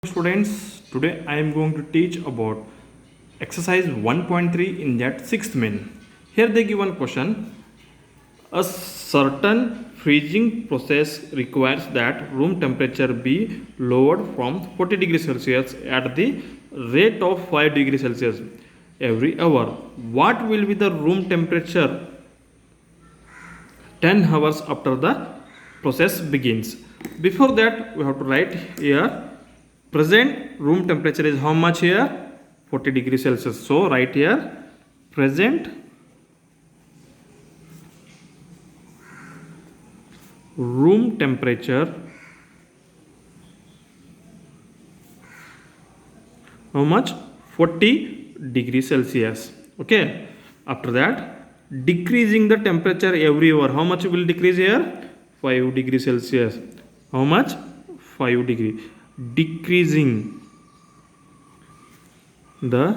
Students, today I am going to teach about exercise 1.3 in that sixth main. Here they give one question. A certain freezing process requires that room temperature be lowered from 40 degrees Celsius at the rate of 5 degrees Celsius every hour. What will be the room temperature 10 hours after the process begins? Before that, we have to write here present room temperature is how much here? 40 degrees Celsius. So write here present room temperature how much? 40 degrees Celsius. Okay. After that, decreasing the temperature every hour. How much will decrease here? 5 degrees Celsius. How much? 5 degree. Decreasing the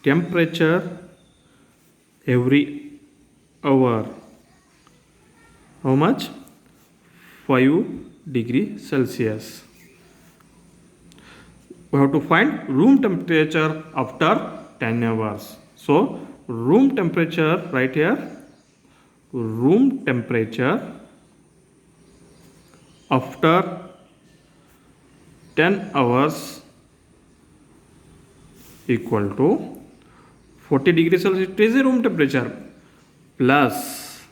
temperature every hour. How much? 5 degree Celsius. We have to find room temperature after 10 hours. So room temperature right here, room temperature after 10 hours equal to 40 degrees Celsius. It is a room temperature plus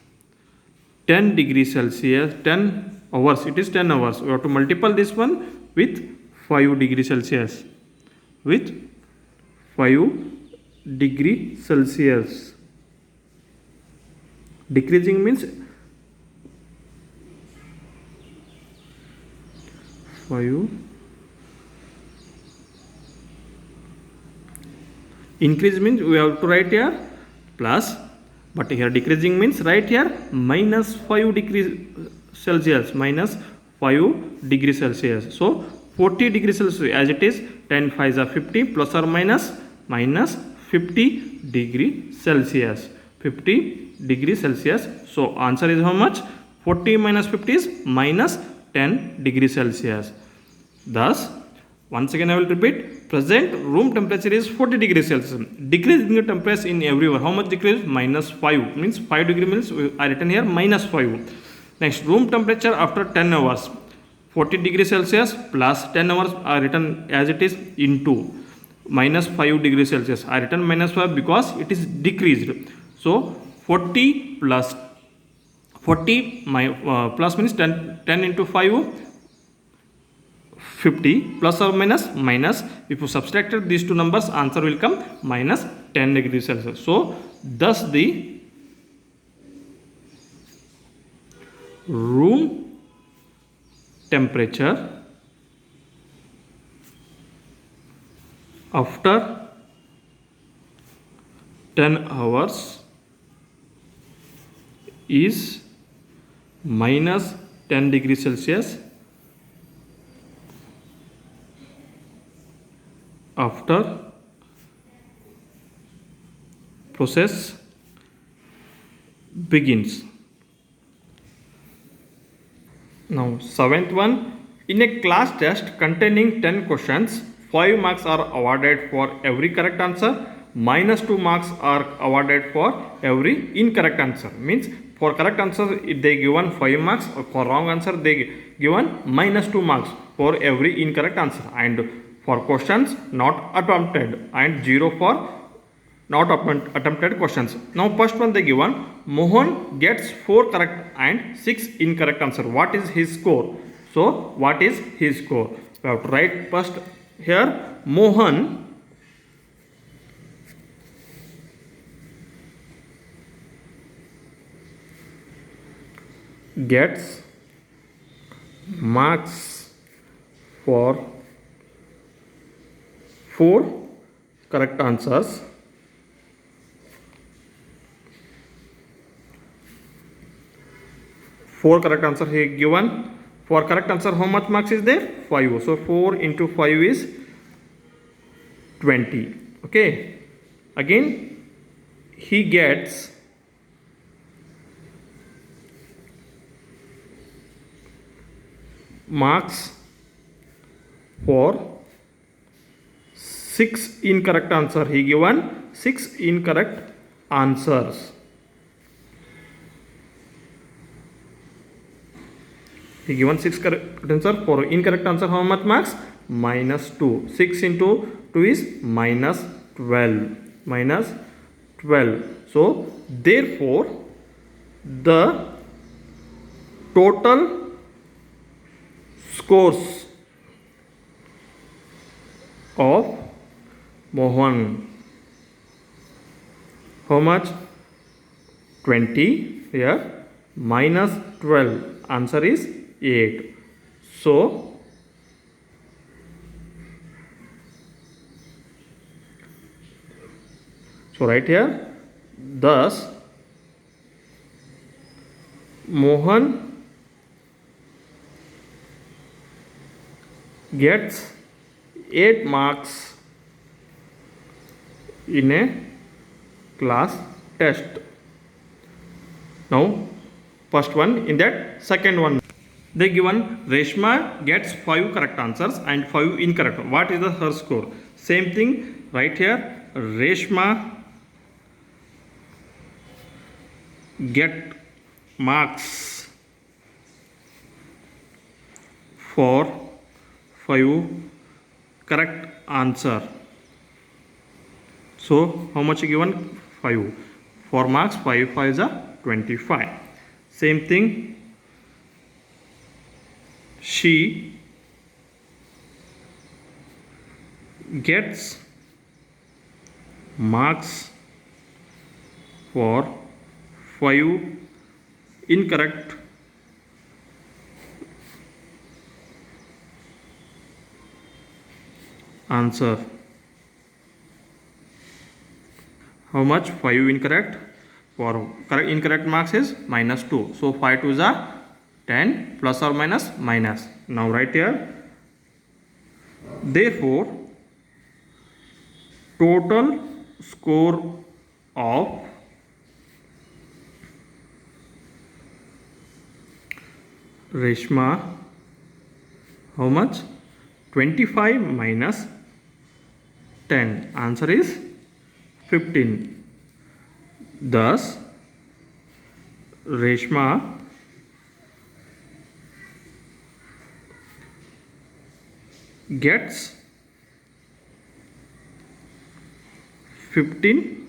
10 degrees Celsius, 10 hours, it is 10 hours. We have to multiply this one with 5 degrees Celsius. With 5 degree Celsius. Decreasing means 5. Increase means we have to write here plus, but here decreasing means write here minus 5 degrees Celsius, minus 5 degrees Celsius. So 40 degrees Celsius as it is, 10 5s are 50 plus or minus minus 50 degree Celsius. 50 degree Celsius. So answer is how much? 40 minus 50 is minus 10 degrees Celsius. Thus, once again I will repeat, present room temperature is 40 degrees Celsius. Decreasing the temperature in every hour. How much decrease? Minus 5. Means 5 degree means I written here minus 5. Next, room temperature after 10 hours. 40 degrees Celsius plus 10 hours are written as it is into minus 5 degrees Celsius. I written minus 5 because it is decreased. So 40 plus 40 plus means 10 into 5 50 plus or minus minus. If you subtracted these two numbers, answer will come minus 10 degrees Celsius. So thus the room temperature after 10 hours is minus 10 degrees Celsius after process begins. Now, seventh one, in a class test containing 10 questions, 5 marks are awarded for every correct answer, minus 2 marks are awarded for every incorrect answer. Means for correct answer they given 5 marks, for wrong answer they given minus 2 marks for every incorrect answer, and for questions not attempted and 0 for not attempted questions. Now first one they given, Mohan gets 4 correct and 6 incorrect answer. What is his score? So what is his score? We have to write first here Mohan gets marks for 4 correct answers. Four correct answer he given. For correct answer how much marks is there? 5. So 4 into 5 is 20. Okay. Again he gets marks for 6 incorrect answer. He given 6 incorrect answers. He given 6 correct answer. For incorrect answer, how much marks? -2. 6 into 2 is -12. -12. So therefore the total scores of Mohan, how much? 20 here, -12, answer is 8. So right here, thus Mohan gets 8 marks in a class test. Now first one, in that second one they given Reshma gets 5 correct answers and 5 incorrect. What is the her score? Same thing right here. Reshma get marks for 5 correct answer. So how much given? 5. 4 marks, 5 5 is a 25. Same thing, she gets marks for 5 incorrect answer. How much? 5 incorrect. For correct incorrect marks is -2. So 5 2 is a 10, plus or minus minus. Now right here, therefore total score of Reshma, how much? 25 minus 10, answer is 15. Thus Reshma gets 15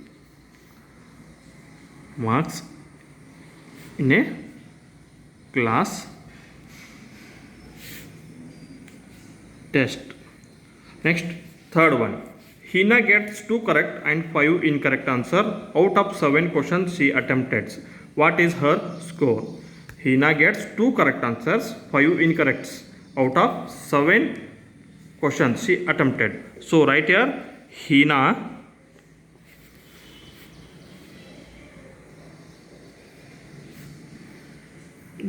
marks in a class test. Next, third one. Hina gets 2 correct and 5 incorrect answer out of 7 questions she attempted. What is her score? Hina gets 2 correct answers, 5 incorrects out of 7 questions she attempted. So right here, Hina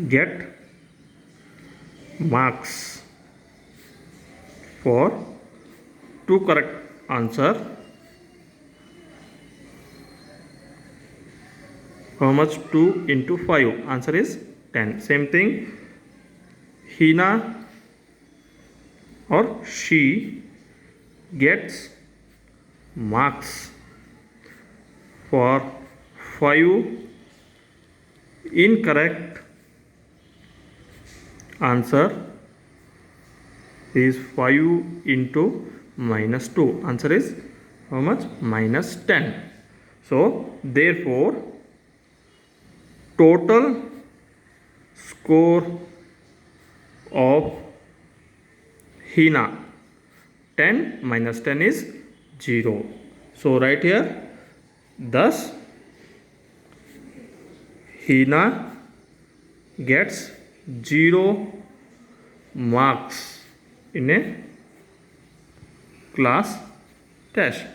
get marks for 2 correct answer. How much? 2 into 5, answer is 10. Same thing, Hina or she gets marks for 5 incorrect answer is 5 into -2, answer is how much? -10. So therefore total score of Hina, 10 minus 10 is 0. So right here, thus Hina gets 0 marks in a class test.